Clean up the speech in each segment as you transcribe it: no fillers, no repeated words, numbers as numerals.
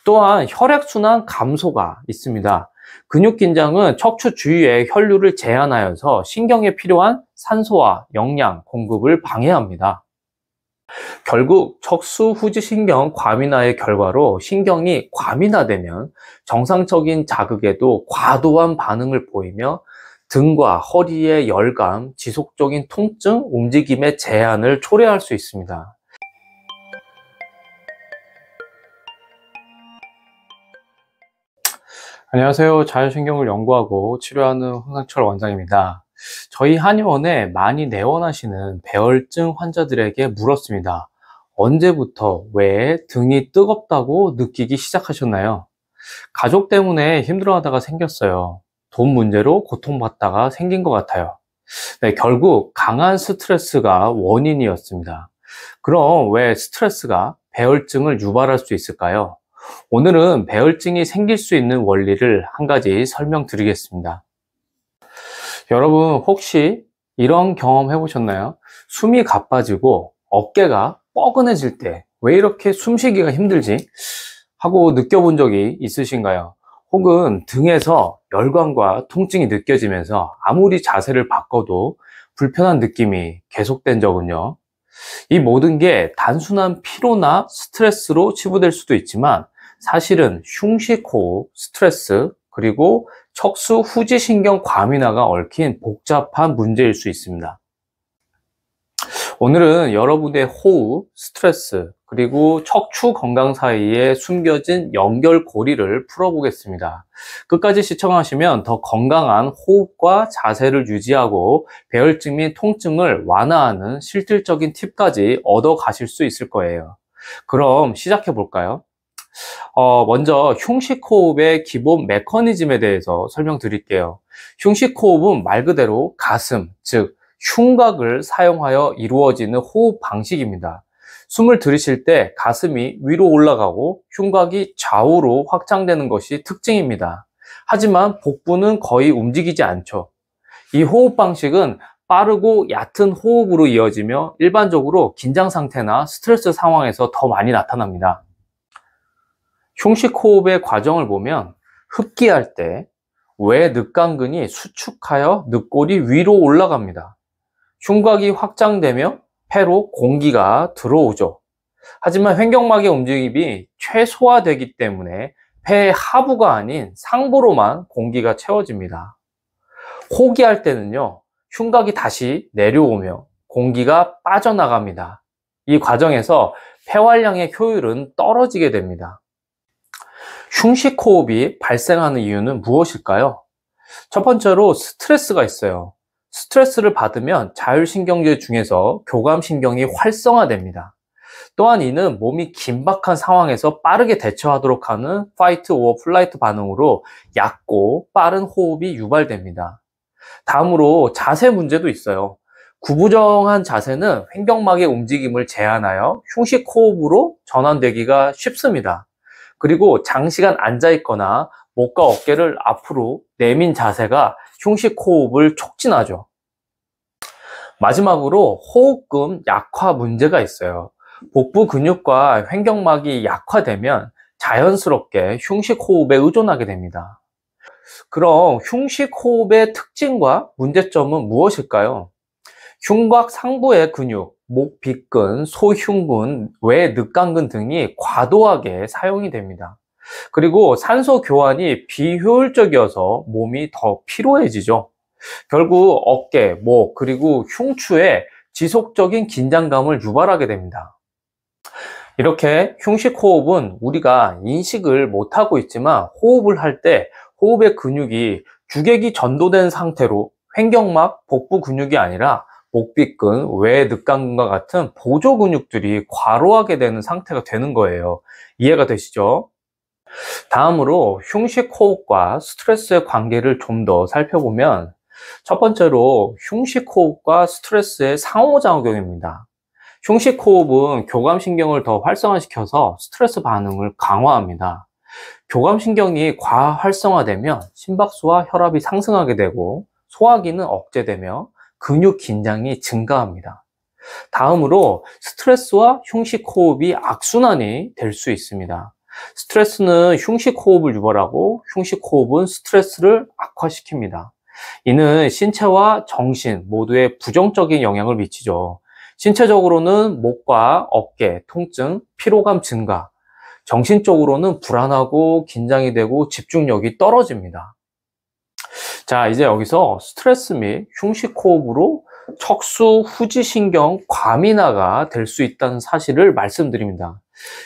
또한 혈액순환 감소가 있습니다. 근육 긴장은 척추 주위의 혈류를 제한하여서 신경에 필요한 산소와 영양 공급을 방해합니다. 결국 척수 후지신경 과민화의 결과로 신경이 과민화되면 정상적인 자극에도 과도한 반응을 보이며 등과 허리의 열감, 지속적인 통증, 움직임의 제한을 초래할 수 있습니다. 안녕하세요. 자율신경을 연구하고 치료하는 홍상철 원장입니다. 저희 한의원에 많이 내원하시는 배열증 환자들에게 물었습니다. 언제부터 왜 등이 뜨겁다고 느끼기 시작하셨나요? 가족 때문에 힘들어하다가 생겼어요. 돈 문제로 고통받다가 생긴 것 같아요. 네, 결국 강한 스트레스가 원인이었습니다. 그럼 왜 스트레스가 배열증을 유발할 수 있을까요? 오늘은 배열증이 생길 수 있는 원리를 한 가지 설명드리겠습니다. 여러분 혹시 이런 경험 해보셨나요? 숨이 가빠지고 어깨가 뻐근해질 때 왜 이렇게 숨쉬기가 힘들지? 하고 느껴본 적이 있으신가요? 혹은 등에서 열감과 통증이 느껴지면서 아무리 자세를 바꿔도 불편한 느낌이 계속된 적은요? 이 모든 게 단순한 피로나 스트레스로 치부될 수도 있지만 사실은 흉식호흡, 스트레스, 그리고 척수 후지신경 과민화가 얽힌 복잡한 문제일 수 있습니다. 오늘은 여러분의 호흡, 스트레스, 그리고 척추 건강 사이에 숨겨진 연결고리를 풀어보겠습니다. 끝까지 시청하시면 더 건강한 호흡과 자세를 유지하고 배열증 및 통증을 완화하는 실질적인 팁까지 얻어 가실 수 있을 거예요. 그럼 시작해 볼까요? 먼저 흉식호흡의 기본 메커니즘에 대해서 설명드릴게요. 흉식호흡은 말 그대로 가슴, 즉 흉곽을 사용하여 이루어지는 호흡 방식입니다. 숨을 들이쉴 때 가슴이 위로 올라가고 흉곽이 좌우로 확장되는 것이 특징입니다. 하지만 복부는 거의 움직이지 않죠. 이 호흡 방식은 빠르고 얕은 호흡으로 이어지며 일반적으로 긴장 상태나 스트레스 상황에서 더 많이 나타납니다. 흉식호흡의 과정을 보면 흡기할 때 외 늑간근이 수축하여 늑골이 위로 올라갑니다. 흉곽이 확장되며 폐로 공기가 들어오죠. 하지만 횡격막의 움직임이 최소화되기 때문에 폐의 하부가 아닌 상부로만 공기가 채워집니다. 호기할 때는요, 흉곽이 다시 내려오며 공기가 빠져나갑니다. 이 과정에서 폐활량의 효율은 떨어지게 됩니다. 흉식호흡이 발생하는 이유는 무엇일까요? 첫 번째로 스트레스가 있어요. 스트레스를 받으면 자율신경계 중에서 교감신경이 활성화됩니다. 또한 이는 몸이 긴박한 상황에서 빠르게 대처하도록 하는 fight or flight 반응으로 얕고 빠른 호흡이 유발됩니다. 다음으로 자세 문제도 있어요. 구부정한 자세는 횡격막의 움직임을 제한하여 흉식호흡으로 전환되기가 쉽습니다. 그리고 장시간 앉아 있거나 목과 어깨를 앞으로 내민 자세가 흉식호흡을 촉진하죠. 마지막으로 호흡근 약화 문제가 있어요. 복부 근육과 횡격막이 약화되면 자연스럽게 흉식호흡에 의존하게 됩니다. 그럼 흉식호흡의 특징과 문제점은 무엇일까요? 흉곽 상부의 근육, 목 빗근, 소흉근, 외 늑간근 등이 과도하게 사용이 됩니다. 그리고 산소 교환이 비효율적이어서 몸이 더 피로해지죠. 결국 어깨, 목, 그리고 흉추에 지속적인 긴장감을 유발하게 됩니다. 이렇게 흉식호흡은 우리가 인식을 못하고 있지만 호흡을 할 때 호흡의 근육이 주객이 전도된 상태로 횡격막, 복부 근육이 아니라 목빗근, 외 늑간근과 같은 보조 근육들이 과로하게 되는 상태가 되는 거예요. 이해가 되시죠? 다음으로 흉식호흡과 스트레스의 관계를 좀 더 살펴보면 첫 번째로 흉식호흡과 스트레스의 상호작용입니다. 흉식호흡은 교감신경을 더 활성화시켜서 스트레스 반응을 강화합니다. 교감신경이 과활성화되면 심박수와 혈압이 상승하게 되고 소화기는 억제되며 근육 긴장이 증가합니다. 다음으로 스트레스와 흉식호흡이 악순환이 될 수 있습니다. 스트레스는 흉식 호흡을 유발하고 흉식 호흡은 스트레스를 악화시킵니다. 이는 신체와 정신 모두에 부정적인 영향을 미치죠. 신체적으로는 목과 어깨, 통증, 피로감 증가, 정신적으로는 불안하고 긴장이 되고 집중력이 떨어집니다. 자, 이제 여기서 스트레스 및 흉식 호흡으로 척수 후지신경 과민화가 될 수 있다는 사실을 말씀드립니다.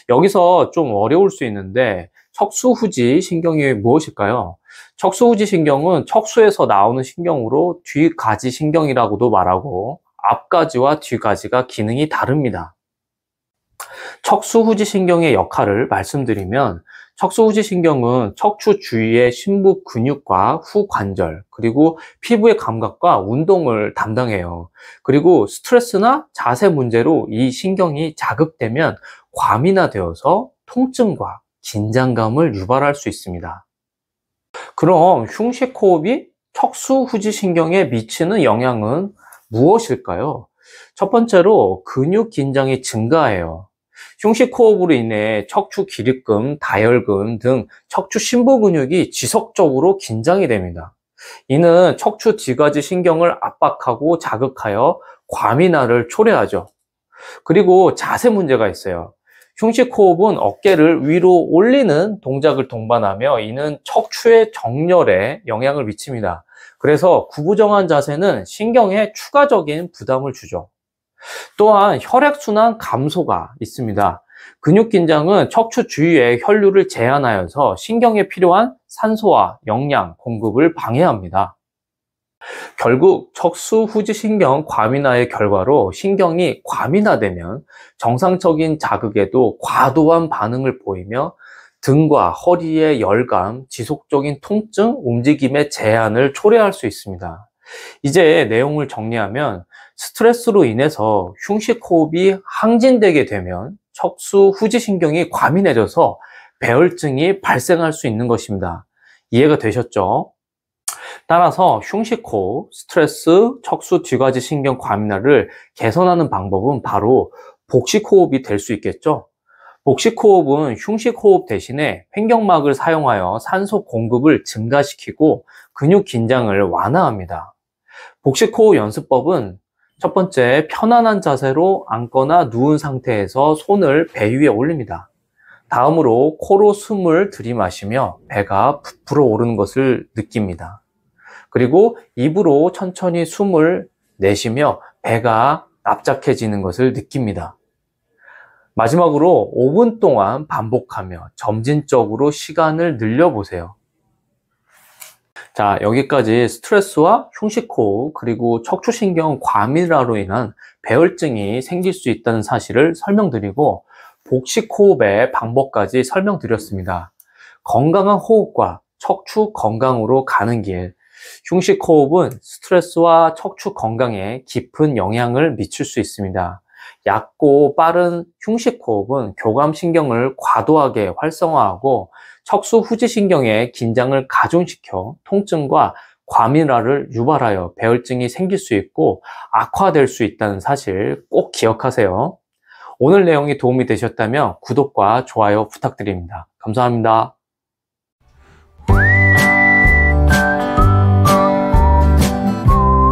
여기서 좀 어려울 수 있는데 척수 후지 신경이 무엇일까요? 척수 후지 신경은 척수에서 나오는 신경으로 뒤가지 신경이라고도 말하고 앞가지와 뒤가지가 기능이 다릅니다. 척수후지신경의 역할을 말씀드리면 척수후지신경은 척추 주위의 심부 근육과 후관절, 그리고 피부의 감각과 운동을 담당해요. 그리고 스트레스나 자세 문제로 이 신경이 자극되면 과민화되어서 통증과 긴장감을 유발할 수 있습니다. 그럼 흉식 호흡이 척수후지신경에 미치는 영향은 무엇일까요? 첫 번째로 근육 긴장이 증가해요. 흉식 호흡으로 인해 척추 기립근, 다혈근 등 척추 심부 근육이 지속적으로 긴장이 됩니다. 이는 척추 뒤가지 신경을 압박하고 자극하여 과민화를 초래하죠. 그리고 자세 문제가 있어요. 흉식 호흡은 어깨를 위로 올리는 동작을 동반하며 이는 척추의 정렬에 영향을 미칩니다. 그래서 구부정한 자세는 신경에 추가적인 부담을 주죠. 또한 혈액순환 감소가 있습니다. 근육 긴장은 척추 주위의 혈류를 제한하여서 신경에 필요한 산소와 영양 공급을 방해합니다. 결국 척수 후지신경 과민화의 결과로 신경이 과민화되면 정상적인 자극에도 과도한 반응을 보이며 등과 허리의 열감, 지속적인 통증, 움직임의 제한을 초래할 수 있습니다. 이제 내용을 정리하면 스트레스로 인해서 흉식 호흡이 항진되게 되면 척수 후지신경이 과민해져서 배혈증이 발생할 수 있는 것입니다. 이해가 되셨죠? 따라서 흉식 호흡, 스트레스, 척수 뒤가지 신경 과민화를 개선하는 방법은 바로 복식 호흡이 될 수 있겠죠? 복식 호흡은 흉식 호흡 대신에 횡격막을 사용하여 산소 공급을 증가시키고 근육 긴장을 완화합니다. 복식 호흡 연습법은 첫 번째, 편안한 자세로 앉거나 누운 상태에서 손을 배 위에 올립니다. 다음으로 코로 숨을 들이마시며 배가 부풀어 오르는 것을 느낍니다. 그리고 입으로 천천히 숨을 내쉬며 배가 납작해지는 것을 느낍니다. 마지막으로 5분 동안 반복하며 점진적으로 시간을 늘려보세요. 자, 여기까지 스트레스와 흉식호흡 그리고 척추신경 과민화로 인한 배혈증이 생길 수 있다는 사실을 설명드리고 복식호흡의 방법까지 설명드렸습니다. 건강한 호흡과 척추 건강으로 가는 길, 흉식호흡은 스트레스와 척추 건강에 깊은 영향을 미칠 수 있습니다. 얕고 빠른 흉식호흡은 교감신경을 과도하게 활성화하고 척수 후지신경의 긴장을 가중시켜 통증과 과민화를 유발하여 배혈증이 생길 수 있고 악화될 수 있다는 사실 꼭 기억하세요. 오늘 내용이 도움이 되셨다면 구독과 좋아요 부탁드립니다. 감사합니다.